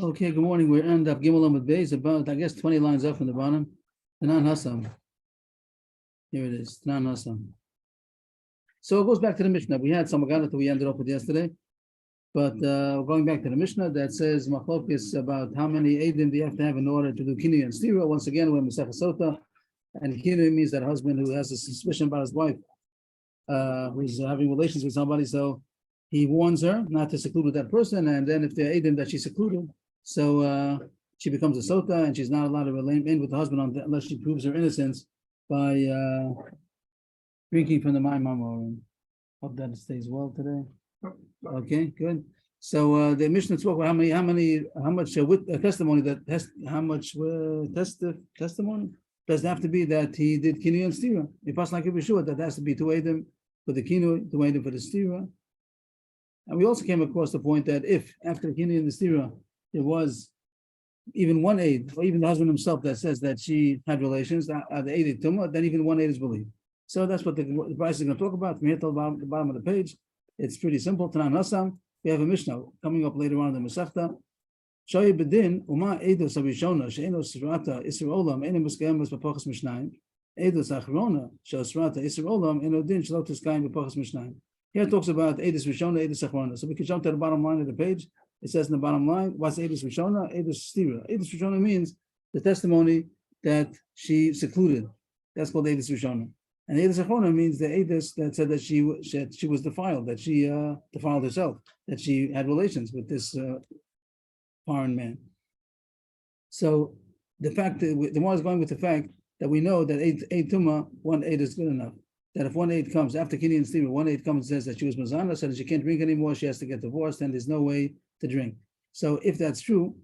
Okay, good morning. We're end up Gimel with Beis, about, I guess, 20 lines up from the bottom. Tanan Hassam. Here it is, Tanan Hassam. So it goes back to the Mishnah. We had some Maganah that we ended up with yesterday. But going back to the Mishnah that says Machlokes about how many Eidim do you have to have in order to do Kinu and Stira. Once again, we're Masechah Sotah. And Kinu means that husband who has a suspicion about his wife, who's having relations with somebody. So he warns her not to seclude with that person. And then if they're Eidim that she secluded, so she becomes a Sotah and she's not allowed to remain with the husband unless she proves her innocence by drinking from the Ma'amar. Hope that it stays well today. Okay, good. So the Mishnah spoke about how much testimony testimony does it have to be that he did Kinu and Stira. If us like it was sure that has to be two Eidim for the Kinu, two Eidim for the Stira. And we also came across the point that if after the Kinu and the Stira there was even one aid, or even the husband himself that says that she had relations, the aid tumah, then even one aid is believed. So that's what the Bryce is going to talk about from here till the bottom of the page. It's pretty simple. Tanan Hassam. We have a Mishnah coming up later on in the Masechta. Shoyi bedin uma edus abishona she'enos srata isra olam ene muskemes b'pachas mishnayim. Edus achrona she'osrata isra olam eno din shelo tiskayim b'pachas mishnayim. Here it talks about edus rishona, edus achrona. So we can jump to the bottom line of the page. It says in the bottom line, what's edus rishona? Edus stira. Edus rishona means the testimony that she secluded. That's called edus rishona. And edus achrona means the edus that said that she was defiled, that she defiled herself, that she had relations with this foreign man. So the fact that the one is going with the fact that we know that eight tumah, one aid is good enough. That if one aid comes after Kini and Stira, one aid comes and says that she was mazana, so that she can't drink anymore, she has to get divorced, and there's no way to drink. So if that's true,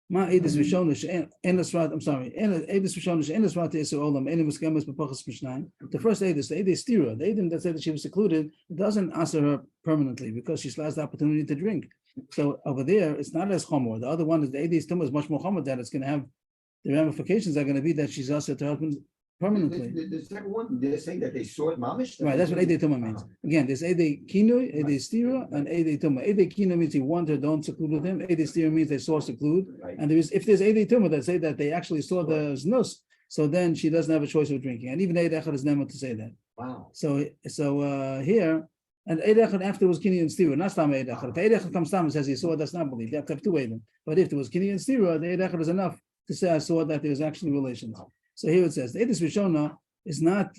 Ma edus rishonish enesrat. I'm sorry, edus rishonish enesrat isur olam ene muskemes b'pachas mishnayim. The first edus, the edus Stira, the edim that said that she was secluded, it doesn't answer her permanently because she still has the opportunity to drink. So over there, it's not as chomor. The other one is the edus tumah is much more chomor, that it's going to have the ramifications are going to be that she's also to husband permanently. The second one, they're saying that they saw it mamish. Right, that's what Eidei Tumah means. Again, there's Eidei Kinui, Eidei Stira, and Eidei Tumah. Eidei Kinui means he warned her, don't seclude with him. Eidei Stira means they saw seclude. Right. And if there's Eidei Tumah that say that they actually saw the znus, so then she doesn't have a choice of drinking. And even Eidei Echad is never to say that. Wow. So here, and Eidei Echad after was Kinui and Stira, not Stam Eidei Echad. If Eidei Echad comes down and says he saw, that's not believed. You have to have two Eidim. But if there was Kinui and Stira, the Eidei Echad is enough to say I saw that there was actually relations. So here it says, the Eidus Rishona is not,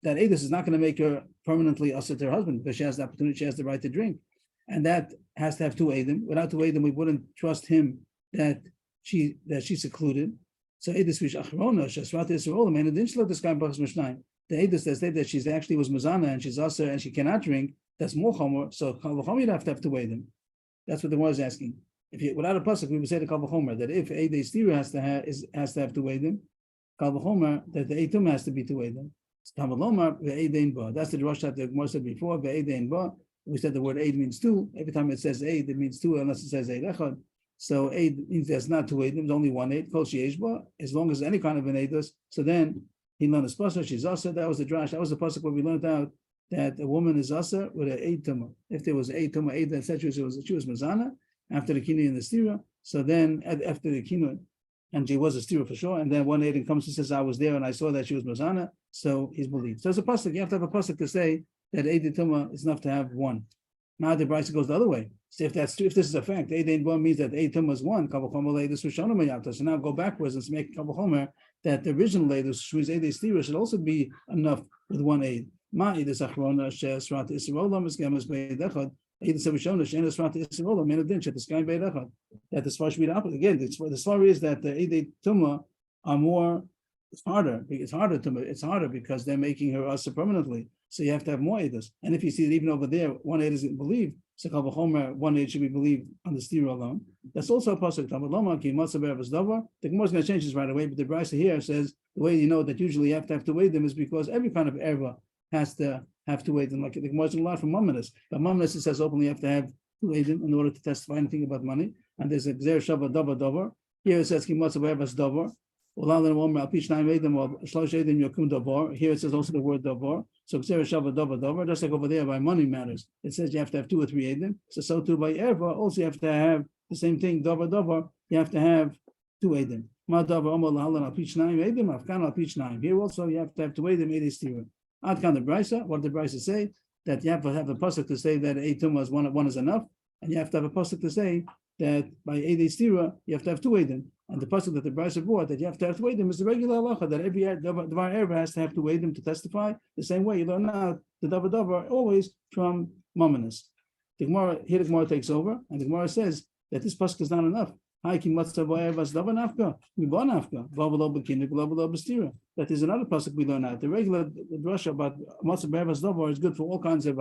that Edus is not going to make her permanently usher to her husband because she has the opportunity, she has the right to drink. And that has to have two Edim. Without two Edim, we wouldn't trust him that she's secluded. So Edus Vish Achrona, Shasrat Yisrael, and it didn't slow this guy Bachas Mishnayim. The Edus that said that she's actually was Mazana and she's usher and she cannot drink, that's more Chomer. So Kal you'd have to have two Edim. That's what the one is asking. If you, without a pasuk, we would say to Kal V'chomer that if Eidei Stira has to have two Edim, Kal V'chomer that the Eitum has to be two Eidim. That's the Rosh that the Gemara said before. We said the word Eid means two. Every time it says Eid, it means two, unless it says Eid Echad. So Eid means there's not two Eidim, there's only one Eid. Kol Sheyeshba, as long as any kind of an Eid does. So then he learned his pasuk. She's asa. That was the drash. That was the pasuk where we learned out that a woman is asa with an Eid tumah. If there was Eid tumah, Eid that said she was mazana after the kinu and the stira. So then after the kinu, and she was a stira for sure. And then one Aiden comes and says, I was there and I saw that she was Mazana. So he's believed. So it's a pasuk. You have to have a pasuk to say that Eidei Tumah is enough to have one. Now the Bryce goes the other way. So if that's true, if this is a fact, Eidei Tumah means that Eidei Tumah is one. So now go backwards and make Kavachomer that the original Eidus, which is Eidei Stira, should also be enough with one Eid. Ma Eidus Achrona She'esrat Yisrael is Gemas Beidechad. That the Svar should be the opposite. Again, the Svar is that the Eidei Tumah are more, it's harder because they're making her usher permanently. So you have to have more Eidos. And if you see that even over there, one Eid isn't believed, so Kal V'chomer, one Eid should be believed on the Stira alone. That's also a pasuk. The Gemara is going to change this right away, but the Brisa here says the way you know that usually you have to have two Eidim is because every kind of erva has to have two Eidim. Like the Gemara is a lot from Mamonis. But Mamonis, it says openly you have to have two Eidim in order to testify anything about money. And there's a Gzer Shabbat Davar Davar. Here it says Kimotz Be'evas Davar. Here it says also the word Davar. So Gzer Shabbat Davar Davar. Just like over there by money matters, it says you have to have two or three Eidim. So too by erva also you have to have The same thing, davar, you have to have 2 edim. Ma davar amar lahalan al pitch 9 edim, afkan al pitch 9. Here also you have to have 2 edim, 80 stira. Ad kan the brisa, what did the brisa say? That you have to have a pasuk to say that 8 tumas, one is enough, and you have to have a pasuk to say that by 80 stira, you have to have 2 edim. And the pasuk that the brisa brought that you have to have 2 edim is the regular halacha that every davar ever has to have 2 edim to testify. The same way you learn out the davar always from Mominus. The Gemara takes over, and the Gemara says that this pasuk is not enough. That is another pasuk we learn out. The regular drasha about matzah be'evas davar is good for all kinds of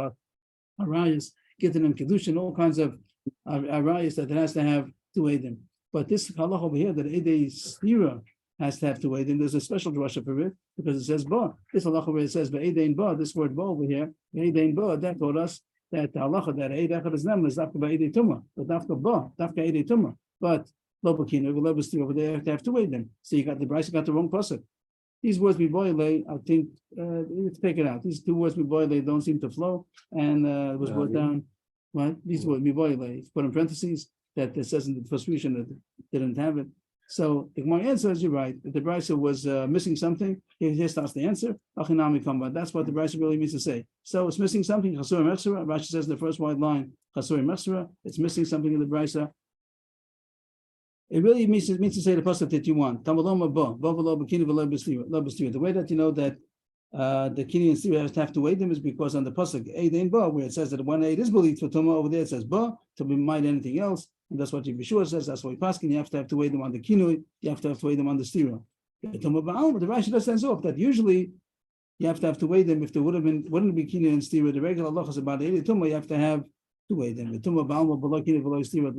arayas, gittin and kedushin, all kinds of arayas that it has to have 2 edim. But this halach over here that edei stira has to have 2 edim, there's a special drasha for it because it says ba. This halach where it says be'edein ba, this word ba over here, be'edein ba, that told us that the halacha that eid echad is nem is dafka be'edei tumah, but dafka ba, dafka edei tumah. But lobakina, lobastira over there you have to have 2 edim. So you got the Bryce got the wrong pasuk. These words miboile, I think you have to take it out. These 2 words miboile don't seem to flow, and it was brought down. Right? These words miboile, put in parentheses that it says in the first revision that didn't have it. So the Gemara answers, you're right. If the Bryce was missing something, here starts the answer. Achinami kamba. That's what the Bryce really means to say. So it's missing something. Chasurim Mechsera. Rashi says in the first wide line, Chasurim Mechsera. It's missing something in the Bryce. It really means to say the pasuk that you want. The way that you know that the kini and stira has to have 2 edim is because on the pasuk eid ba, where it says that 1 eid is believed for tumah, over there it says ba to be mind anything else, and that's what Yeshua says. That's why paskin you have to have 2 edim on the kinu, you have to have 2 edim on the stira. The Rashi does sense off that usually you have to have 2 edim if there wouldn't be kinu and stira. The regular law is about 80 tumah. You have to have 2 edim. The tumah ba'alma below kinu below stira.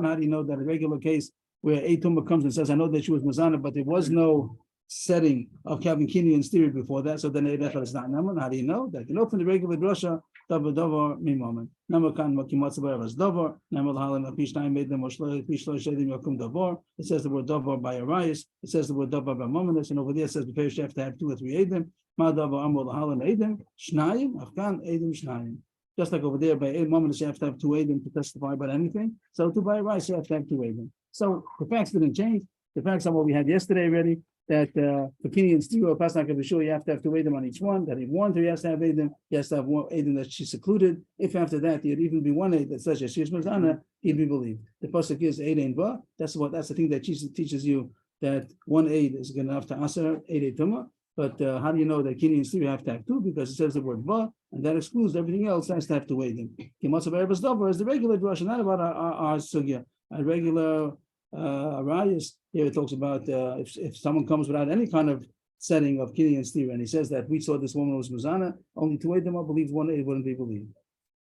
How do you know that a regular case where a tumah comes and says, I know that she was mazana, but there was no setting of having kini and stira before that, so then Eidechad is not naman. How do you know that? You know from the regular drasha, davar mimaman. Namakan makimatz b'eras davar. Namal halim apishnai made them oshlo shedim yakum davar. It says the word davar by arayis. It says the word davar by mominus, and over there it says the parish have to have 2 or 3 edim. Ma davar amol halim edim shnayim afkan edim shnayim. Just like over there by mominus you have to have 2 edim to testify about anything. So to by arayis you have to have 2 edim. So the facts didn't change. The facts are what we had yesterday already. That for kini and stira, pasnak of sure you have to have 2 edim on each one. That if one, he has to have edim, he has to have 1 edim that she's secluded. If after that there'd even be 1 edim that says that she's mazana, he'd be believed. The pasuk is eid ba. That's the thing that Jesus teaches you that 1 eid is good enough to answer 8 tumah. But how do you know that kini and stira have to have 2? Because it says the word ba, and that excludes everything else. Has to have 2 edim. Kimatzav erebas davar is the regular drush, not about our sugya. A regular arayis. Here it talks about if someone comes without any kind of setting of kini and stira, and he says that we saw this woman was muzana, only 2 edim are believed, 1 eid wouldn't be believed.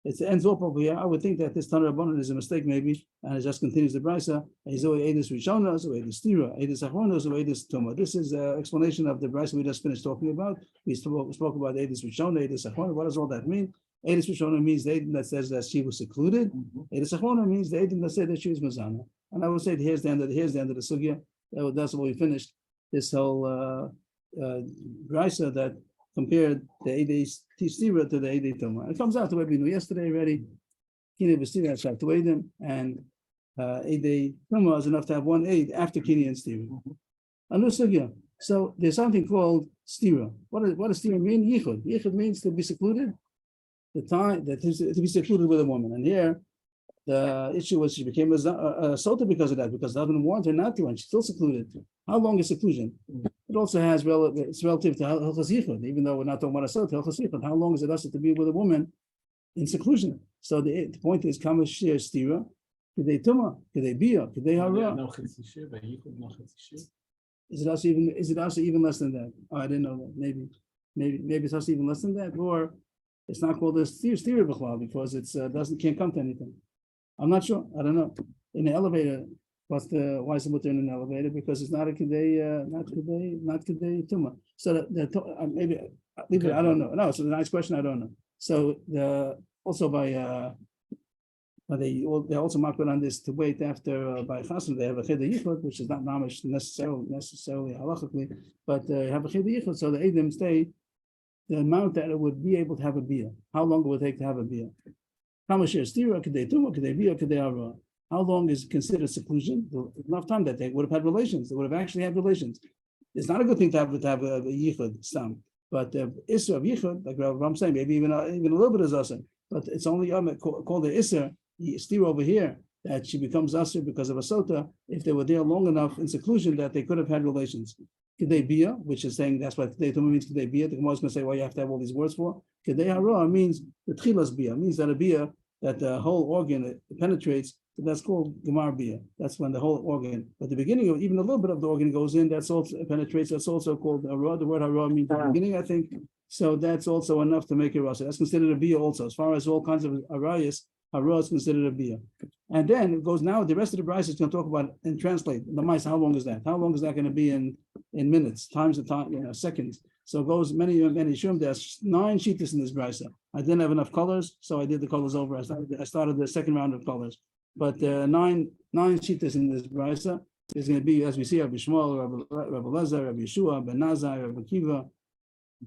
It ends up over here. I would think that this Tanur Rabbanan is a mistake maybe, and it just continues the brisa. Eidus Rishonas, or Eidus Stira, Eidus Achronos, or Eidus Tuma. This is an explanation of the brisa we just finished talking about. We spoke about Eidus Rishona, Eidus Achronos. What does all that mean? Eidus Rishona means the edim that says that she was secluded. Eidus Achronos means the edim that said that she was mazana. And I would say here's the end of the sugya. That's what we finished this whole brisa that compared the Eidei Stira to the Eidei Tuma. It comes out to what we knew yesterday already. Kini B'Stira has to have 2 edim, and Eidei Tuma is enough to have 1 eid after Kini and Stira. A new sugya. So there's something called Stira. What does Stira mean? Yichud. Yichud means to be secluded. The time that is to be secluded with a woman. And here the issue was she became a Sotah because of that, because the husband warned her not to, and she's still secluded. How long is seclusion? It also has it's relative to Hilchos Yichud, even though we're not talking about a Sotah, Hilchos Yichud. How long is it also to be with a woman in seclusion? So the point is, Kama Shir Stira, could they Tuma, could they Bia, could they Hara? Is it also even less than that? Oh, I didn't know that. Maybe it's also even less than that, or it's not called a Stira B'chlal because it's can't come to anything. I'm not sure. I don't know. In the elevator, why is the mutter in an elevator? Because it's not a kedei, not kedei tuma. So maybe leave it. I don't know. No, it's a nice question. I don't know. So they also mark it on this to wait after by chassan they have a cheder yichud, which is not mamish necessarily halachically, but they have a cheder yichud. So the edim stay the amount that it would be able to have a bia. How long it would take to have a bia? How much is stira? Could they tuma? Could they bia? Could they hara? how long is considered seclusion? Enough time that they would have had relations. They would have actually had relations. It's not a good thing to have a yichud stam, but isser of yichud, like I'm saying, maybe even a little bit is usher, but it's only called the isser steer over here that she becomes usher because of a sotah if they were there long enough in seclusion that they could have had relations. Kedei bia, which is saying that's what kedei tuma means. Kedei bia. The Gemara is going to say, well, you have to have all these words for. Kedei hara means the tchilas bia, means that a bia that the whole organ penetrates. So that's called gemar bia. That's when the whole organ, but the beginning of even a little bit of the organ goes in. That's also penetrates. That's also called hara. The word hara means the beginning, I think. So that's also enough to make it rasa. That's considered a bia also. As far as all kinds of arayas, hara is considered a bia. And then it goes now. The rest of the brayso is going to talk about and translate the mice. How long is that? How long is that going to be in minutes, times of time, seconds? So it goes many shum. There's 9 shittas in this brayso. I didn't have enough colors, so I did the colors over. I started the second round of colors. But 9 shittas in this brayso is going to be, as we see, Rabbi Shmuel, Rabbi Lezer, Rabbi Yeshua, Ben Nazai, Rabbi Kiva,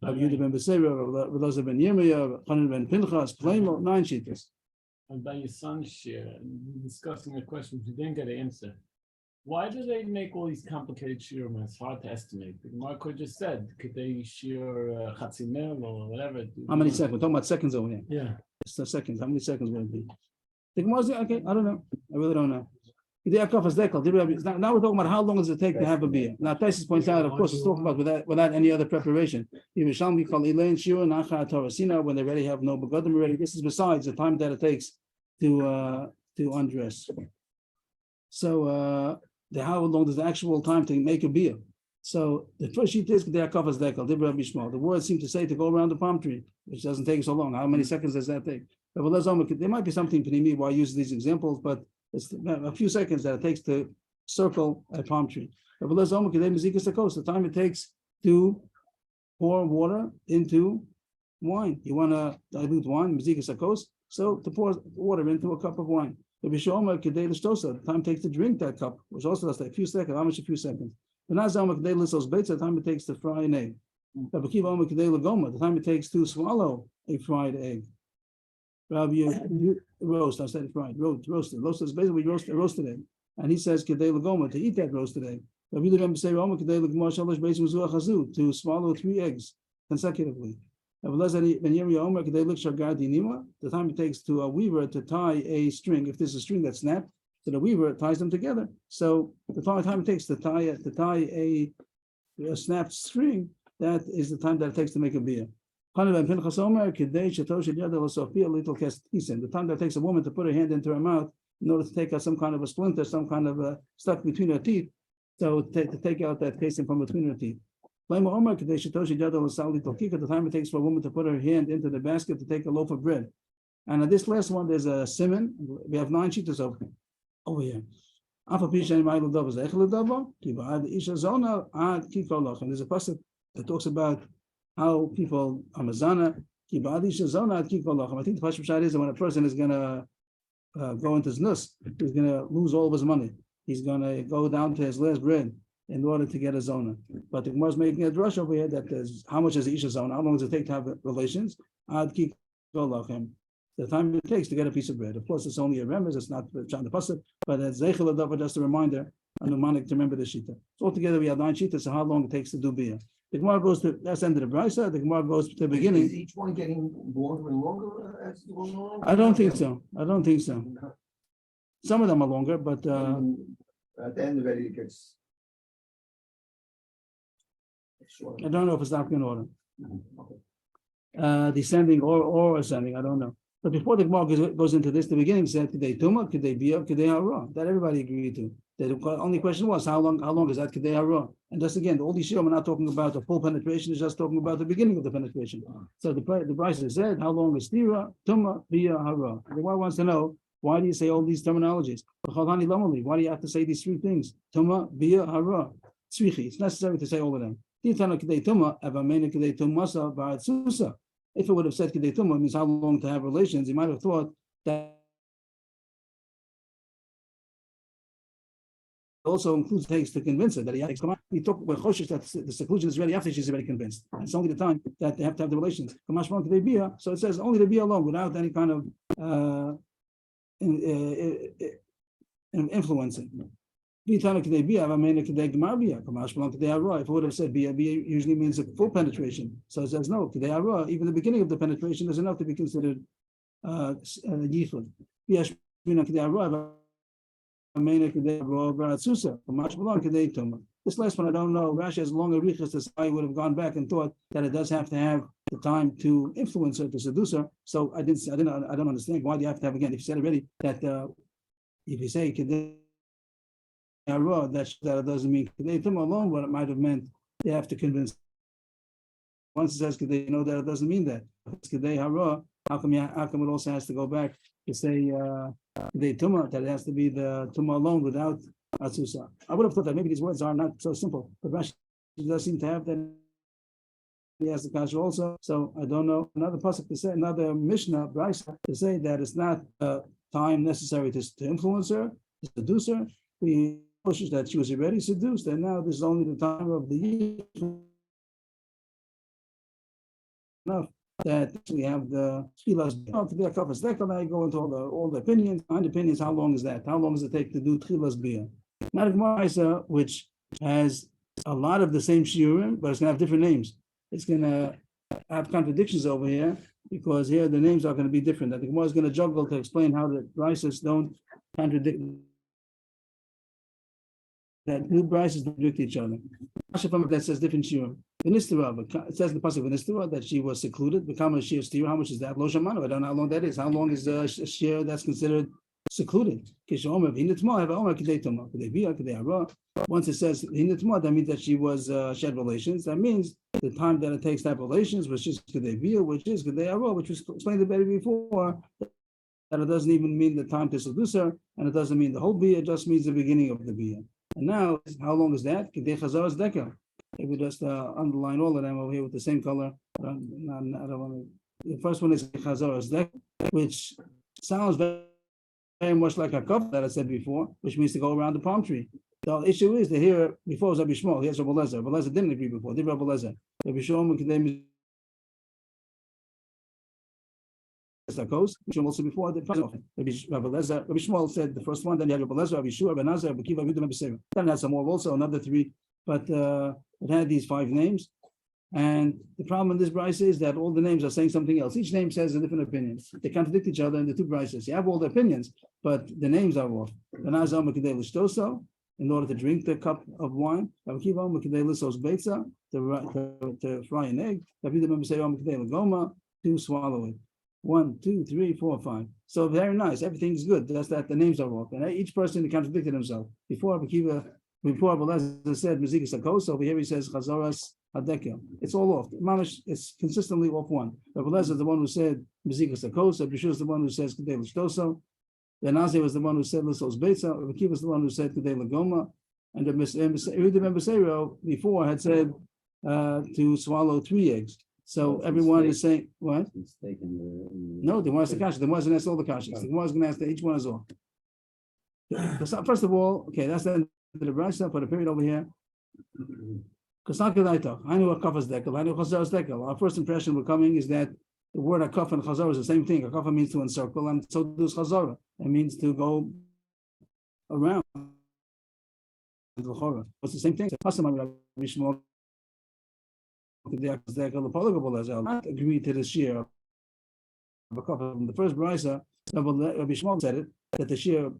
Rabbi Yehuda ben Beseira, Rabbi Lezer ben Yirmiyah, Chanan ben Pinchas, Plamo, 9 shittas. And by your son's share, discussing the questions, we didn't get an answer. Why do they make all these complicated shiurim? It's hard to estimate. The Gemara could just said, could they shiur chatzimel or whatever? How many seconds? We're talking about seconds over here. Yeah. It's the seconds. How many seconds will it be? The Gemara says, okay, I don't know. I really don't know. Now we're talking about how long does it take to have a beer. Now Taisus points out, of course, it's talking about without any other preparation. When they already have no begodim already. This is besides the time that it takes to undress. So how long does the actual time to make a beer? So the first sheet is the words seem to say to go around the palm tree, which doesn't take so long. How many seconds does that take? There might be something for me why I use these examples, but it's a few seconds that it takes to circle a palm tree. The time it takes to pour water into wine. You want to dilute wine, so to pour water into a cup of wine. The time it takes to drink that cup, which also does take a few seconds. How much? A few seconds. The time it takes to fry an egg. The time it takes to swallow a fried egg. Roast, I said fried, roasted. Roasted is basically roasted egg. And he says, to eat that roasted egg. To swallow 3 eggs consecutively. The time it takes to a weaver to tie a string, if there's a string that's snapped, so the weaver ties them together. So the time it takes to tie a snapped string, that is the time that it takes to make a beer. The time that it takes a woman to put her hand into her mouth in order to take out some kind of a splinter, some kind of a stuck between her teeth, so to take out that casing from between her teeth. The time it takes for a woman to put her hand into the basket to take a loaf of bread. And on this last one, there's a simon. We have 9 shittas over here. And there's a pasuk that talks about how people are mazana. I think the pasuk is that when a person is going to go into his nus, he's going to lose all of his money. He's going to go down to his last bread in order to get a zona. But the Gemara is making a drush over here that there's how much is the isha zona? How long does it take to have relations? The time it takes to get a piece of bread. Of course, it's only a remez. It's not trying to pasuk, but it's zeichel adava, just a reminder, a mnemonic to remember the shita. So altogether, we have 9 shitas. So how long it takes to do bia? The Gemara goes to that's the end of the brayso. The Gemara goes to the beginning. Is each one getting longer and longer as you go along? I don't think so. Some of them are longer, but at the end of it gets shorter. I don't know if it's not in order. Okay. Descending or ascending. I don't know. But before the Gemara goes into this, the beginning said, "Kedei tuma, kedei bia, kedei hara." That everybody agreed to. The only question was how long is that kedei hara? And just again, all these shiurim are not talking about the full penetration; it's just talking about the beginning of the penetration. So the brayso said, "How long is tira, tuma, bia, hara?" The Gemara wants to know, why do you say all these terminologies? Why do you have to say these 3 things? Tuma, bia, hara. It's necessary to say all of them. If it would have said kedei tuma, means how long to have relations, you might have thought that also includes takes to convince her that he has to come out. We talk with Choshesh that the seclusion is ready after she's already convinced. And it's only the time that they have to have the relations. So it says only the bia alone, without any kind of influencing. If it would have said bia usually means a full penetration. So it says no, even the beginning of the penetration is enough to be considered yichud. This last one I don't know. Rashi has long arichas to say I would have gone back and thought that it does have to have the time to influence her, to seduce her. So I don't understand why do you have to have again. If you said already that if you say that doesn't mean kedei tumah alone. What it might have meant, they have to convince. Once it says kedei, that it doesn't mean that. It's kedei hara. How come it also has to go back to say kedei tumah, that it has to be the tumah alone without atzusa? I would have thought that maybe these words are not so simple, but Rashi does seem to have that. He has the kasha also, so I don't know. Another pasuk to say, another mishnah brisa to say that it's not time necessary to influence her, to seduce her. We pushes that she was already seduced, and now this is only the time of the year enough that we have the tchilas. To be a kafas dekel, I go into all the opinions. Behind opinions, how long is that? How long does it take to do tchilas bia? Not a Gemara which has a lot of the same shiurim, but it's going to have different names. It's going to have contradictions over here because here the names are going to be different. That the Gemara is going to juggle to explain how the brises don't contradict. That two brises contradict each other. That says different shiurim. It says in the pasuk V'nistira that she was secluded. Become a shir stira. How much is that? Lo shamanu. I don't know how long that is. How long is a shir that's considered secluded? Once it says that means that she was she had relations. That means the time that it takes to have relations, which is kedei which is kedei which was explained better before. That it doesn't even mean the time to seduce her, and it doesn't mean the whole bia. It just means the beginning of the bia. And now, how long is that? Kedei chazaras dekel. If we just underline all of them over here with the same color. I don't want to. The first one is chazaras dekel, which sounds very much like a cup that I said before, which means to go around the palm tree. The issue is that here before was Rabbi Shmuel. Here's Rabbi Lezer. Rabbi Lezer didn't agree before. Did Rabbi Lezer? Rabbi Shmuel also before the Rabbi Shmuel said the first one. Then you had Rabbi Lezer, Rabbi Shua, Rabbi Nazar, Rabbi Kiva, Rabbi Seir. Then it had some more also, another three, but it had these 5 names. And the problem in this brisa is that all the names are saying something else. Each name says a different opinion. They contradict each other in the two brises. You have all the opinions, but the names are off. In order to drink the cup of wine, to fry an egg, to swallow it. 1, 2, 3, 4, 5. So very nice. Everything's good. That's that the names are off. And each person contradicted himself. Before Abelazar said Mezikas Akos, over here he says Chazaras Hadekel. It's all off. Mamish, it's consistently off one. Abelazar is the one who said Mezikas Akos. Abishur is the one who says Kedei L'Shtoso. The Nazi was the one who said Lissos Beitza. Rabbi was the one who said Kedei L'Goma. And the Beseiro before had said to swallow 3 eggs. So everyone is saying what? No, they want to ask the kasha. They want to ask all the kashas. The Gemara is going to ask each one as well. First of all, okay, that's the end of the brisa. Put a period over here. I knew a kafas dekel. I knew chazaras dekel. Our first impression we're coming is that the word akaf and chazara is the same thing. Akaf means to encircle, and so does chazara. It means to go around. It's the same thing. Not agree to the shear from the first brisa. Rabbi Shmuel said it that the shear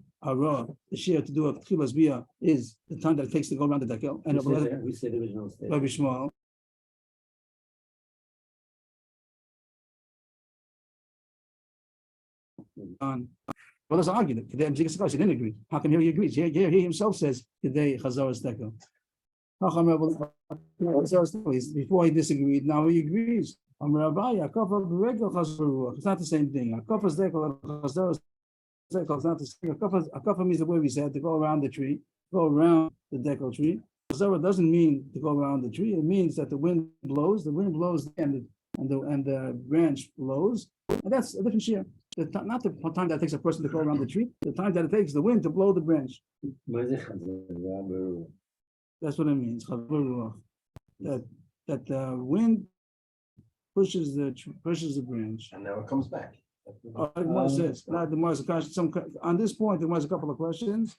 to do a tchilas bia is the time that it takes to go around the dekel. And we said original state. Rabbi Shmuel. Well, there's an argument. He didn't agree. How come here he agrees? Here he himself says today chazaras dekel. Before he disagreed, now he agrees. It's not the same thing. It's not the same. Akafa means the way we said to go around the tree, go around the dekel tree. Chazara doesn't mean to go around the tree. It means that the wind blows and the branch blows, and that's a different shear. Not the time that it takes a person to go around the tree, the time that it takes the wind to blow the branch. That's what it means. That the wind pushes the branch, and now it comes back. The Gemara says, the Gemara's a question. On this point, the Gemara's a couple of questions.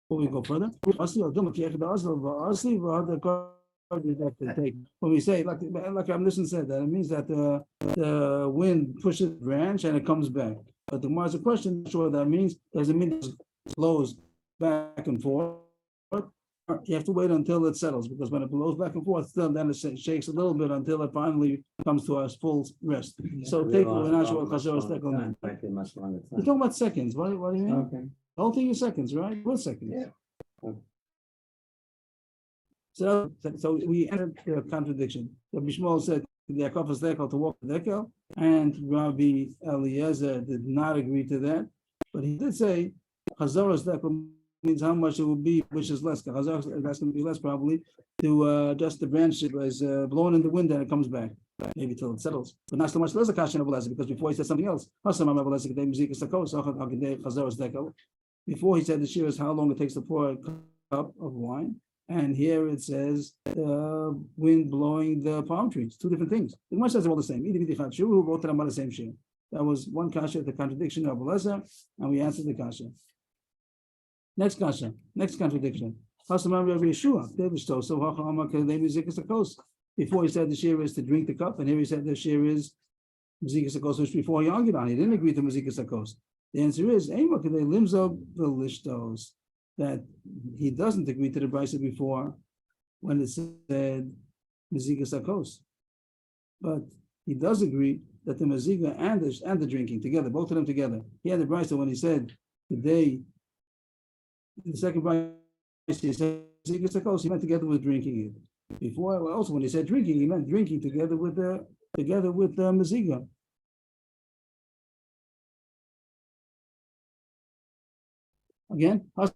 Before we go further, when we say, like Amnishan said, that it means that the wind pushes the branch and it comes back. But the Gemara's a question, not sure what that means. Does it mean it blows back and forth? You have to wait until it settles, because when it blows back and forth, then it shakes a little bit until it finally comes to a full rest. So take we're not sure what Chazoros Tekel means. You're talking about seconds. What do you mean? Okay. The whole thing is seconds, right? What seconds? Yeah. So we entered the contradiction. Rabbi Shmuel said the Yaakov is dekel to walk the dekel, and Rabbi Eliezer did not agree to that. But he did say Chazoros dekel means how much it will be, which is less. Chazoros, that's going to be less probably, to just the branch that was blown in the wind and it comes back, maybe till it settles. But not so much less a kasha because before he said something else. Before he said the shir is how long it takes to pour a cup of wine. And here it says wind blowing the palm trees, two different things. The Gemara says they're all the same. Both of them are the same shir. That was one kasha, the contradiction of Elazar, and we answered the kasha. Next kasha, next contradiction. Before he said the shir is to drink the cup, and here he said the shir is Mazikas Akos, which before he argued on, he didn't agree to Mazikas Akos. The answer is that he doesn't agree to the brisa before when it said Mazikas Akos. But he does agree that the Maziga and the drinking together, both of them together. He had the brisa when he said the second brisa, he said Mazikas Akos, he meant together with drinking it. Before, also when he said drinking, he meant drinking together with the Maziga. Again, the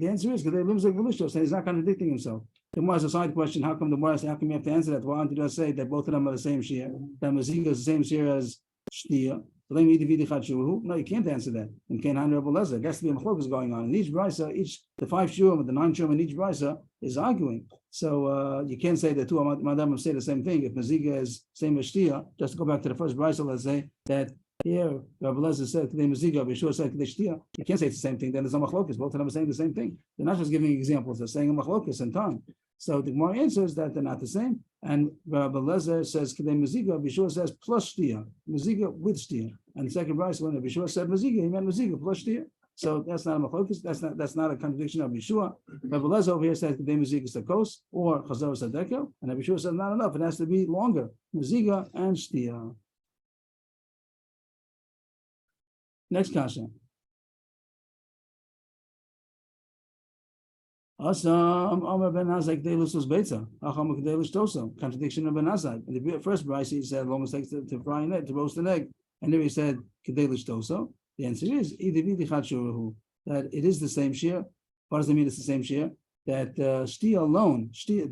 answer is because he's not contradicting himself. The Gemara is a side question. How come the Gemara says, how come you have to answer that? Why don't you just say that both of them are the same shir? That Maziga is the same shir as Shtia. No, you can't answer that. In Canaan Rebbe Lezer, there has to be a machlokes going on. In each brisa, the 5 shurim, the 9 shurim in each brisa is arguing. So you can't say the two madam say the same thing. If Maziga is same as Shtia, just to go back to the first brisa, let's say that here Rebbe Lezer said today Maziga, Bishur said today Shtia. You can't say it's the same thing. Then there's no machlokes. Both of them are saying the same thing. They're not just giving examples. They're saying a machlokes in time. So the Gemara answers that they're not the same. And Rabbi Lezer says Kedei Maziga, Bishur says plus Shtia, Maziga with Shtia. And the second verse, when Bishur said Maziga, he meant Maziga plus Shtia. So that's not a machlokes. That's not a contradiction of Bishur. Rabbi Lezer over here says Kedei Maziga Sakos or Chazor Sadekel, and Bishur says not enough. It has to be longer, Maziga and Shtia. Next kasha. Amar ben Azai Kdeilus was Beitza. Acham Kdeilus Tosa. Contradiction of Ben Azai. In the first brisa he said, long as it takes to fry an egg, to roast an egg. And then he said, Kdeilus Tosa. The answer is, that it is the same share. What does it mean it's the same share? That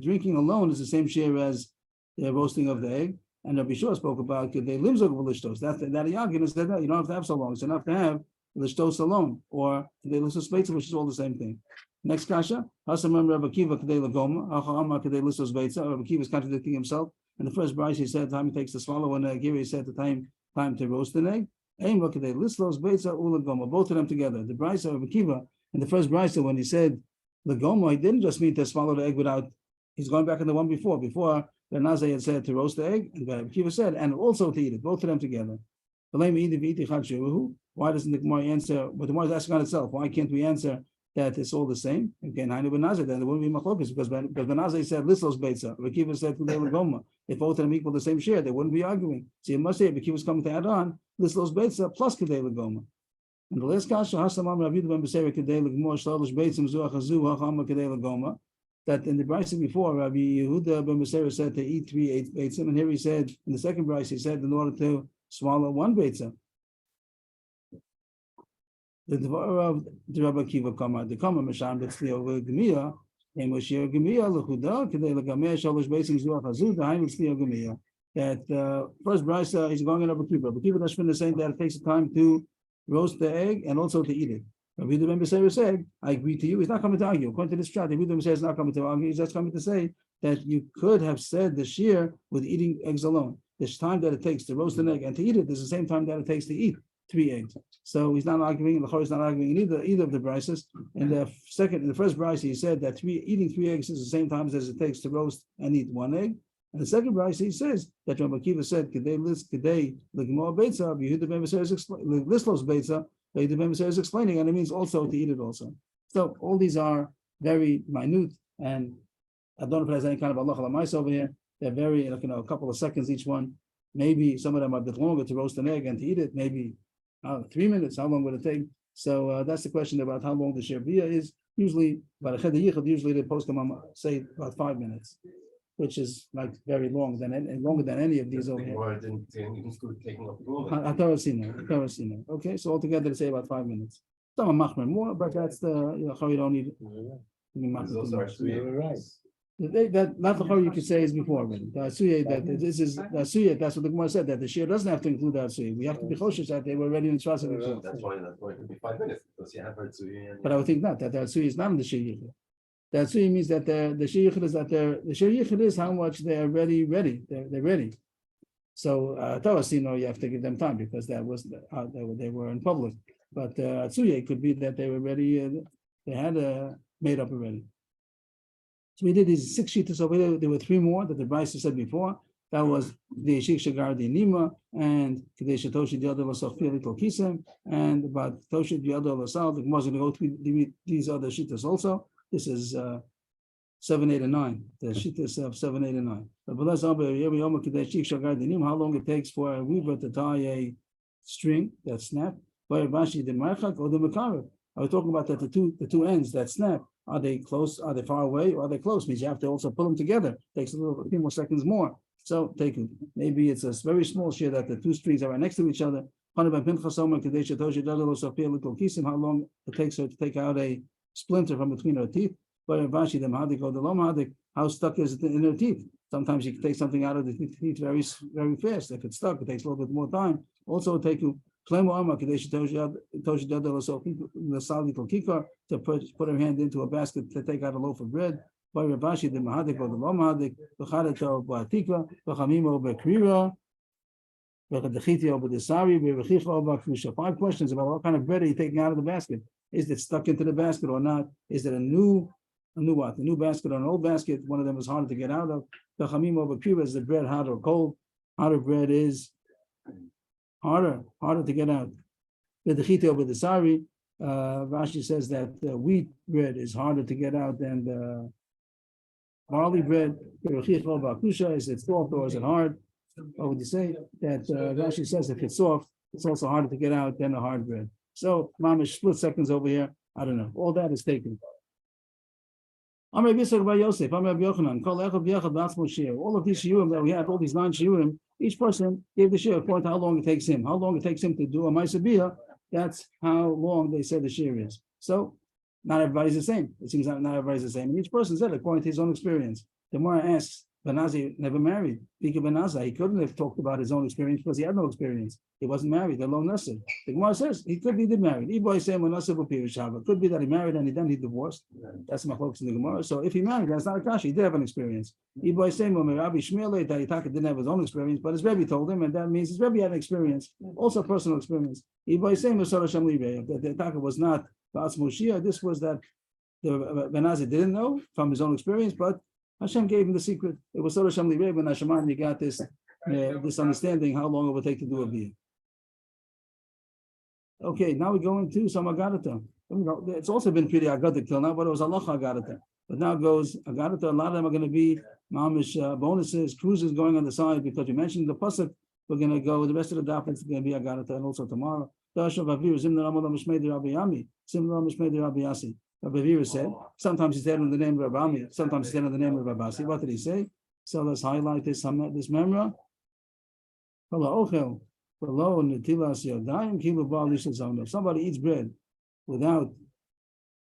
drinking alone is the same share as the roasting of the egg. And Rabbi Shua spoke about Kedei Limzog V'Lishtos. That argument said that you don't have to have so long. It's enough to have Lishtos alone, or Kedei Listos Beitza, which is all the same thing. Next kasha, Hasamam Rabbi Kiva Kedei Lagoma, Hachama Kedei Listos Beitza. Rabbi Kiva is contradicting himself. In the first brisa he said the time it takes to swallow an egg. Here he said the time to roast an egg. Both of them together. The brisa of Rabbi Kiva, in the first brisa when he said Lagoma, he didn't just mean to swallow the egg without. He's going back in the one before. Before the Nazai had said to roast the egg, and Rabbi Kiva said, and also to eat it. Both of them together. Why doesn't the Gemara answer? But the Gemara is asking on itself. Why can't we answer that it's all the same? Again, then there wouldn't be machlokes because Benazai said Lislos Beitza. Rekiva said Kulei Lagoma. If both of them equal the same share, they wouldn't be arguing. So you must say Rekiva's coming to add on Lislos Beitza plus Kulei Lagoma. And the last kasha Hasamam Ravidu Ben Beseira Kulei Lagoma Shlalish Beitzim Zuach Hazu Hachama Kulei Lagoma. That in the brisa before, Rabbi Yehuda Ben Beseira said to eat 3 beitzim, and here he said in the second brisa he said in order to swallow 1 beitzah. The Dvar of the Rabbi Kiva Kamar, the Kamar Masham, the Tzli over Gemia, and Moshe Gemia, Lechuda, Kedei Legameh, Shalosh Beisim, Zuach Hazu, the Haim Tzli Gemia. That first brisa is going on Rabbi Kiva. Rabbi Kiva Dashvin is saying that it takes time to roast the egg and also to eat it. Rabbi Yehuda ben Beseira said, I agree to you. He's not coming to argue. According to this chart, Rabbi Yehuda ben Beseira is not coming to argue. He's just coming to say that you could have said the shear with eating eggs alone. The time that it takes to roast an egg and to eat it is the same time that it takes to eat 3 eggs. So he's not arguing. The Chor is not arguing in either of the brises. In the first brise, he said that eating 3 eggs is the same time as it takes to roast and eat 1 egg. And the second brise, he says that Rabbi Akiva said, "Kedei l'gmor beitza." Yehuda ben Beseira is lislos beitza. Yehuda ben Beseira is explaining, and it means also to eat it also. So all these are very minute, and I don't know if it has any kind of halacha l'mais over here. They're very, a couple of seconds each one. Maybe some of them are a bit longer to roast an egg and to eat it. Maybe 3 minutes. How long would it take? So that's the question about how long the sherbia is. Usually, by the cheder yichud, usually they post them say about 5 minutes, which is like very long, longer than any of these over here. Okay, so altogether they say about 5 minutes. Some are machmer more, but that's the how you don't need. That not the you could say is before already. The asuya that this is the asuya. That's what the Gemara said, that the shear doesn't have to include the asuya. We have to be cautious that they were ready in trust before. That's why it could be 5 minutes because you have heard asuya. But I would think not that the asuya is not in the shear yichud. The asuya means that the shear yichud is that the shear yichud is how much they're ready. They're ready. So Tawasino, you have to give them time because that was they were in public. But asuya could be that they were ready. They had made up already. So we did these 6 shitas over there. There were 3 more that the Brisa said before. That was the Yeshik Shagar di Nima and Kadesh Toshi the other Sofia little Kisem and about Toshi the other Lasal. The Gemara is going to go through these other shitas also. This is 7, 8, and 9. The shitas of 7, 8, and 9. But how long it takes for a weaver to tie a string that snap? Are we talking about that the two ends that snap? Are they close? Are they far away? Or are they close? Means you have to also pull them together. Takes a few more seconds more. So take it. Maybe it's a very small shear that the 2 strings are right next to each other. How long it takes her to take out a splinter from between her teeth? How stuck is it in her teeth? Sometimes you can take something out of the teeth very, very fast. If it's stuck, it takes a little bit more time. Also, take you. To put her hand into a basket to take out a loaf of bread. 5 questions about what kind of bread are you taking out of the basket. Is it stuck into the basket or not? Is it a new what? A new basket or an old basket? One of them is harder to get out of. Is the bread hot or cold? Hotter bread is harder to get out. The dechite over the sari, Rashi says that wheat bread is harder to get out than the barley bread. Is it soft or is it hard? What would you say? That Rashi says if it's soft, it's also harder to get out than the hard bread. So mamish split seconds over here. I don't know. All that is taken. All of these shiurim that we had, all these 9 shiurim, each person gave the shiur according to how long it takes him. How long it takes him to do a ma'aseh, that's how long they said the shiur is. So not everybody's the same. It seems that not everybody's the same. And each person said according to his own experience. The more I ask, Benazi never married. Bika Benaza, he couldn't have talked about his own experience because he had no experience. He wasn't married, alone Nasser. The Gemara says he could be married. Iboy saying when Nasser could be that he married and then he divorced. That's my focus in the Gemara. So if he married, that's not a kasha. He did have an experience. Iboy saying when Rabbi Shmuel Itaka didn't have his own experience, but his Rebbe told him, and that means his Rebbe had an experience, also personal experience. Iboy saying that the Itaka was not Ba'atz Moshiach. This was that the Benazi didn't know from his own experience, but Hashem gave him the secret. It was Sotah Shem Li'rei when Hasheman you got this understanding how long it would take to do a biyah. Okay, now we go into some agadata. It's also been pretty agadic till now, but it was Allah agadata. But now it goes agadata. A lot of them are going to be mamish bonuses, cruises going on the side because we mentioned the pasuk. We're going to go. The rest of the daf is going to be agadata, and also tomorrow. Rabbi Vira said, sometimes he's there in the name of Rabbi, sometimes he's there in the name of Rabasi. What did he say? So let's highlight this memra. If somebody eats bread without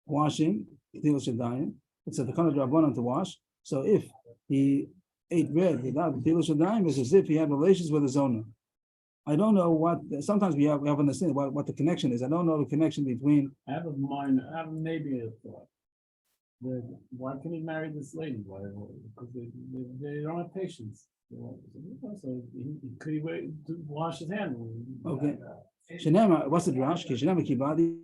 washing, it's a the kind of rabbanon to wash. So if he ate bread without tilas yadayim, it's as if he had relations with his owner. I don't know what, sometimes we have understand what the connection is. I don't know the connection between, I have maybe a thought. Why can he marry this lady? Why? Because they don't have patience. So could he wait to wash his hand? okay. Shenema, what's the drash? Shenema kibadi.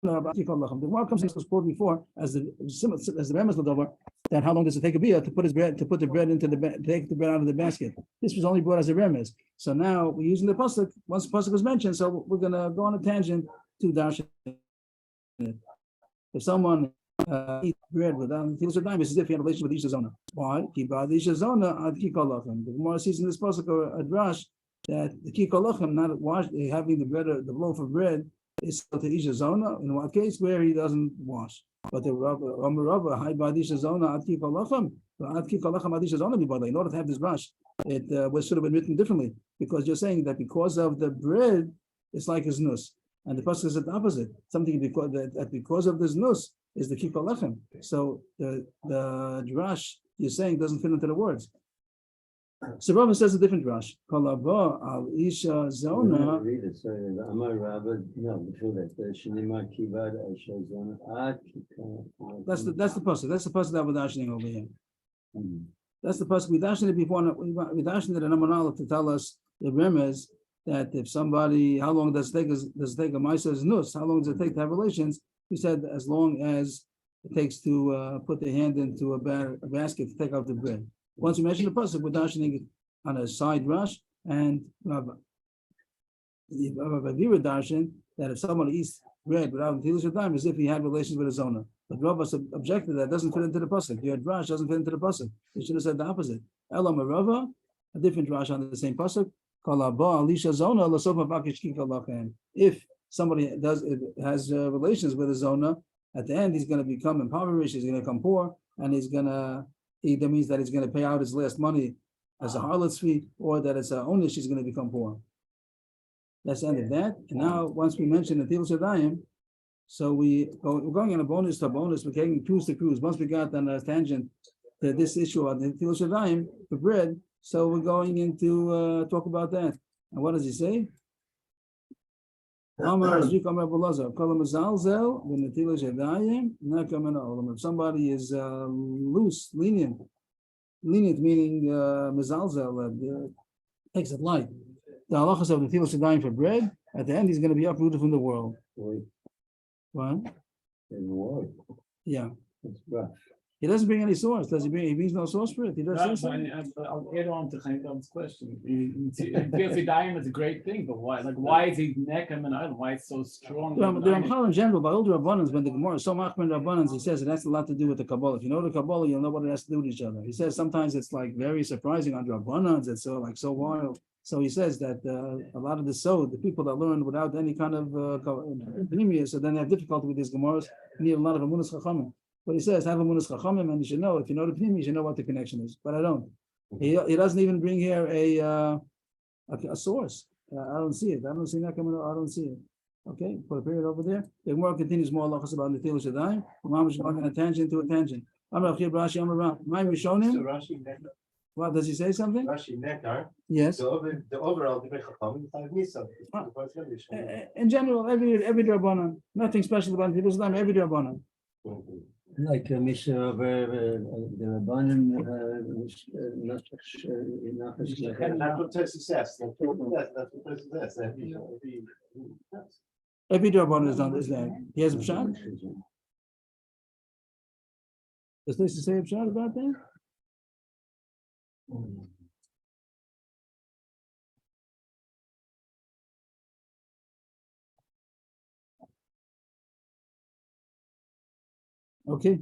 The one comes was quoted before as the Remes over that how long does it take a bia to put the bread into to take the bread out of the basket? This was only brought as a Remes. So now we're using the pasuk. Once the pasuk was mentioned, so we're gonna go on a tangent to dash. If someone eats bread without Tilas Yadayim, it's as if he had a relationship with Isha Zona. Why? The Gemara sees in this pasuk a drash that the kikolochem, not wash, having the bread, the loaf of bread, is to Isha Zona. In what case where he doesn't wash? But the Rabba, Hai Badisha Zona, Ad kikolochem, Ad kikolochem Adisha Zona. In order to have this drash, it should have been written differently because you're saying that because of the bread, it's like his nus. And the pasuk is the opposite. Something because of this nus is the kikol lechem. So the drash you're saying doesn't fit into the words. So Rava says a different drash. Kolava al isha zona. Read it. Sorry, Amar Rabba. No, before that. Shinima kivad isha zona. That's the pasuk. That's the pasuk that we're dashing over here. That's the pasuk we dashed it before. We dashed it in Amanala to tell us the remez. That if somebody, how long does it take? Does it take a Maisa's nus? How long does it take to have relations? We said as long as it takes to put the hand into a basket to take out the bread. Once we mention the pasuk, we're dashing it on a side rush, and Rabbi darshan that if someone eats bread without Tilas Yadayim, as if he had relations with his owner. But Rabbi objected that doesn't fit into the pasuk. Your drash doesn't fit into the pasuk. You should have said the opposite. Elam Rava, a different drash on the same pasuk. If somebody has relations with a zona, at the end he's going to become impoverished, he's going to become poor, and that means that he's going to pay out his last money as a harlot's fee, or that as an owner she's going to become poor. That's the end of that. And now, once we mention the Tilas Yadayim, so we're going on a bonus to bonus. We're taking cruise to cruise. Once we got on a tangent to this issue of the Tilas Yadayim, the bread. So we're going into talk about that. And what does he say? If somebody is loose, lenient meaning mezalzel, takes it light. The halachas of the Tilas Yadayim for bread, at the end he's going to be uprooted from the world. What? Yeah. It's rough. He doesn't bring any sauce. Does he bring? He brings no sauce for it. He does. I'll add on to Chaim's question. Tilas Yadayim is a great thing, but why? Like, why is he nechem and island? Why it's so strong? The Ramchal in general, by older Rabbanans, when the Gemara is so machmir Rabbanans, he says it has a lot to do with the Kabbalah. If you know the Kabbalah, you'll know what it has to do with each other. He says sometimes it's like very surprising on Rabbanans. It's so wild. So he says that a lot of the people that learn without any kind of pneumonia, so then they have difficulty with these Gemaras. You need a lot of amunas chachamim. But he says, have amunas chachamim, and you should know. If you know the pneumonia, you should know what the connection is. But I don't. He doesn't even bring here a source. I don't see it. I don't see that coming. I don't see it. Okay, put a period over there. The Gemara continues more halachas about the Tilas Yadayim. Mom is going a tangent to a tangent. What does he say something? Yes. The overall In general, every Rabbanan, nothing special about Tilas Yadayim. Every Rabbanan. Like Mishnah the Rabbanan that's what Tessie says. That's what Tessie says. Every Rabbanan is done this day. He has a pshat. Does this say a pshat about that? Okay.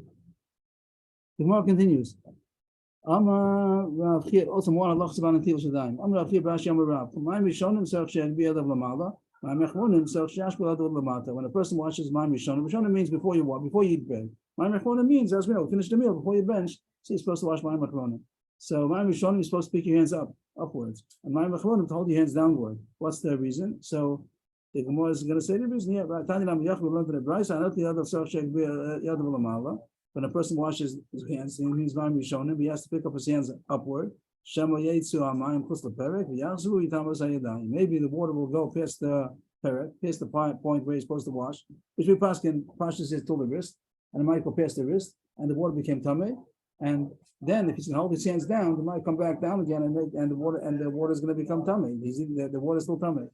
The Gemara continues. Also more halachas about the Tilas Yadayim. Rav Chia Rashi Amar Rav. Ma'im Rishonim Serach She'ag B'yadav Lamala. Ma'im Echronim Serach She'ash B'yadav Lamata. When a person washes Ma'im Rishonim means before you eat bread. Ma'im Echronim means as we know, finish the meal before you bench. So you're supposed to wash Ma'im Echronim. So Ma'im Rishonim is supposed to pick your hands upwards, and Ma'im Echronim to hold your hands downward. What's the reason? So the Gemara is going to say the reason here. When a person washes his hands, he means Ma'im Rishonim, he has to pick up his hands upward. Maybe the water will go past the perek, past the point where you're supposed to wash, which we pass says till the wrist, and it might go past the wrist, and the water became tamei. And then if he's going to hold his hands down, it might come back down again, and the water is going to become tamei. The water is still tamei.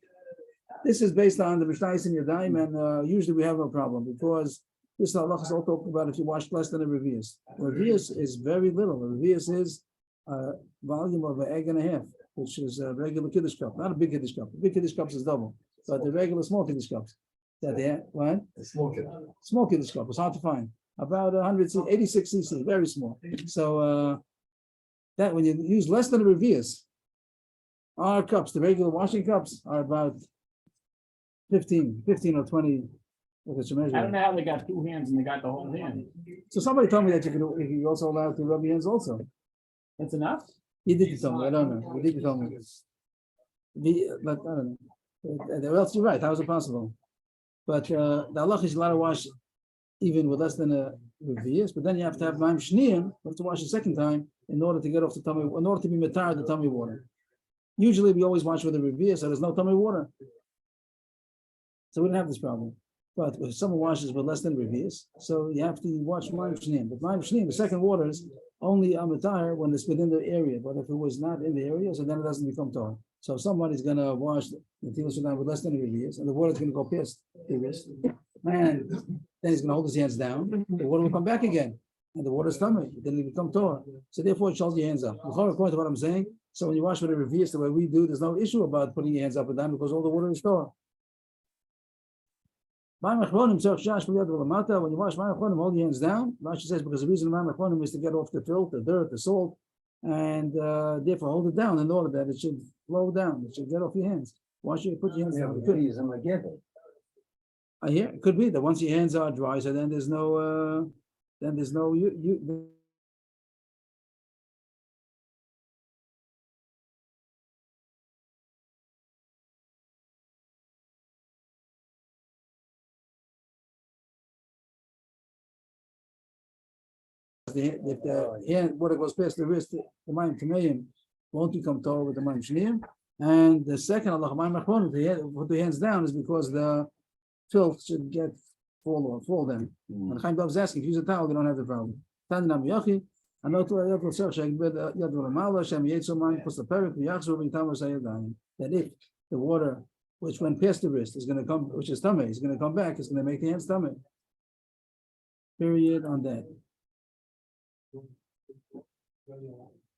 This is based on the Mishnayos in Yadayim, and usually we have no problem because this halach is all talking about if you wash less than a revius. Revius is very little. A revius is a volume of an egg and a half, which is a regular kiddush cup, not a big kiddush cup. The big kiddush cups is double, but the regular small kiddush cups. That they have, what? Small kiddush cup. It's hard to find. About 186 cc, very small. So that when you use less than a revius, our cups, the regular washing cups, are about 15 or 20. I don't know how they got two hands and they got the whole hand. So somebody told me that you also allowed to rub your hands also. That's enough? He did tell me. I don't know. He did tell me. But I don't know. Or else you're right. How is it possible? But the halach is allowed to wash even with less than a revius, but then you have to have ma'im shniyim. You have to wash a second time in order to get off the tummy, in order to be metar the tummy water. Usually we always wash with a revius, so there's no tummy water. So we don't have this problem. But if someone washes with less than revius, so you have to wash ma'im shniyim. But ma'im shniyim, the second water is only a metar when it's within the area. But if it was not in the area, so then it doesn't become tar. So if somebody's going to wash the tilas with less than a revius, and the water is going to go past the wrist, and then he's going to hold his hands down, the water will come back again, and the water is tummy, then it will become tar. So therefore, it shows your hands up. According to what I'm saying, so when you wash with a revius the way we do, there's no issue about putting your hands up and down because all the water is tar. When you wash hold your hands down. Rashi says because the reason Ma'am is to get off the filth, the dirt, the salt, and therefore hold it down in order that it should flow down. It should get off your hands. Once you put your hands down, You use them together. Yeah, it could be that once your hands are dry, so then there's no if the hand water goes past the wrist, the mayim tameim won't become tall with the mayim shniyim. And the second Allah mayim achronim, put the hands down is because the filth should fall down. And Chaim Dov is asking, if you use a towel, you don't have the problem. Tanam yachi, that if the water which went past the wrist is going to come, which is tummy, is going to come back, it's going to make the hands tummy. Period on that.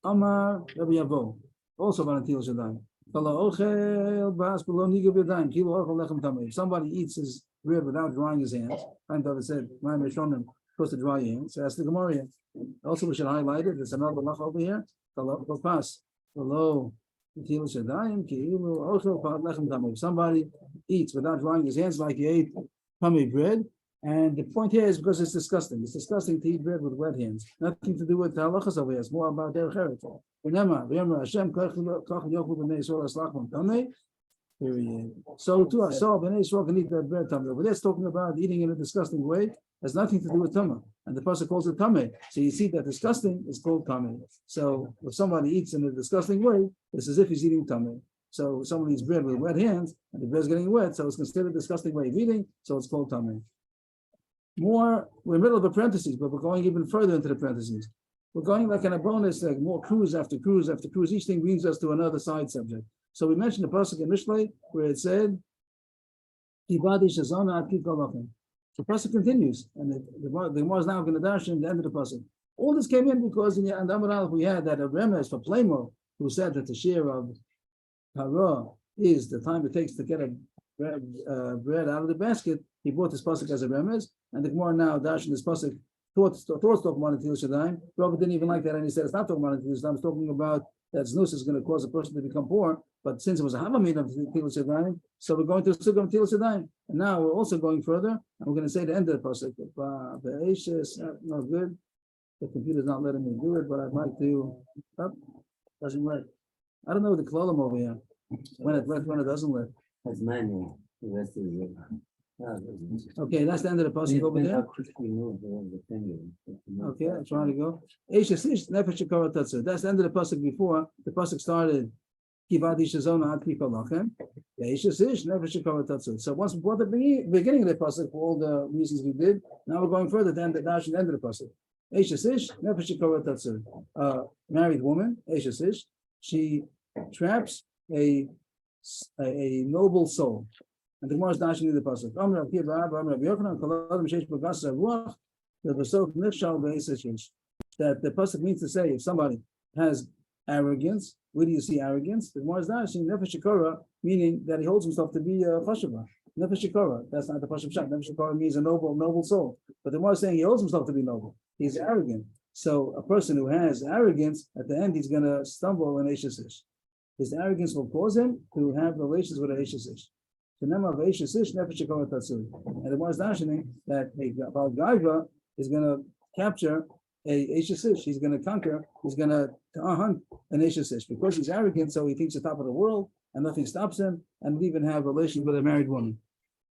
Amar Rabbi Yavo, also Valentil Shadayim. If somebody eats his rib without drying his hands, and David said, "My Mishonim supposed to dry your hands." So that's the Gemara. Also, we should highlight it. There's another lach over here. If somebody eats without drying his hands, like he ate tummy bread. And the point here is because it's disgusting. It's disgusting to eat bread with wet hands. Nothing to do with the halachas over here. It's more about their character. So too, Bnei Yisrael can eat that bread tameh. But that's talking about eating in a disgusting way. Has nothing to do with tameh. And the pasuk calls it tameh. So you see that disgusting is called tameh. So if somebody eats in a disgusting way, it's as if he's eating tameh. So someone eats bread with wet hands, and the bread's getting wet, so it's considered a disgusting way of eating, so it's called tameh. We're in the middle of the parentheses, but we're going even further into the parentheses. We're going like in a bonus, like more cruise after cruise after cruise. Each thing brings us to another side subject. So we mentioned the pasuk in Mishlei where it said, "Kibadi shazana at kikolachim." The pasuk continues, and the Gemara is now going to dash in the end of the pasuk. All this came in because in the Amar we had that a remes for Plamo who said that the share of hara is the time it takes to get a bread out of the basket. He brought this pasuk as a remes, and the Gemara now dash in this pasuk thoughts talking about Netilas Yadayim. Rabbi didn't even like that, and he said it's not talking about Netilas Yadayim. It's talking about that znus is going to cause a person to become poor. But since it was a havamid of Netilas Yadayim, so we're going to the sugam Netilas Yadayim, and now we're also going further, and we're going to say the end of the pasuk. Not good. The computer's not letting me do it, but I'd like to. Doesn't work. I don't know the klolim over here when it doesn't work. That's manual. The rest is Okay, that's the end of the pasuk over there. Okay, I'm trying to go. That's the end of the pasuk before. The pasuk started. So once we brought the beginning of the pasuk for all the reasons we did, now we're going further than the dash and end of the pasuk. Married woman, she traps a noble soul. And the Gemara is dashing in the pasuk. That the pasuk means to say if somebody has arrogance, where do you see arrogance? The Gemara is dashing nefesh shikara, meaning that he holds himself to be chashuva. Nefesh shikara, that's not the pasuk shot. Nefesh shikara means a noble soul. But the Gemara is saying he holds himself to be noble. He's arrogant. So a person who has arrogance, at the end he's going to stumble in Eishesish. His arrogance will cause him to have relations with Eishesish. The name of Eishesish nefesh shikara tatsui. And the Gemara is dashing that Baal Gaiva is going to capture a Eishesish. He's going to conquer. He's going to hunt an Eishesish because he's arrogant. So he thinks the top of the world, and nothing stops him, and will even have relations with a married woman.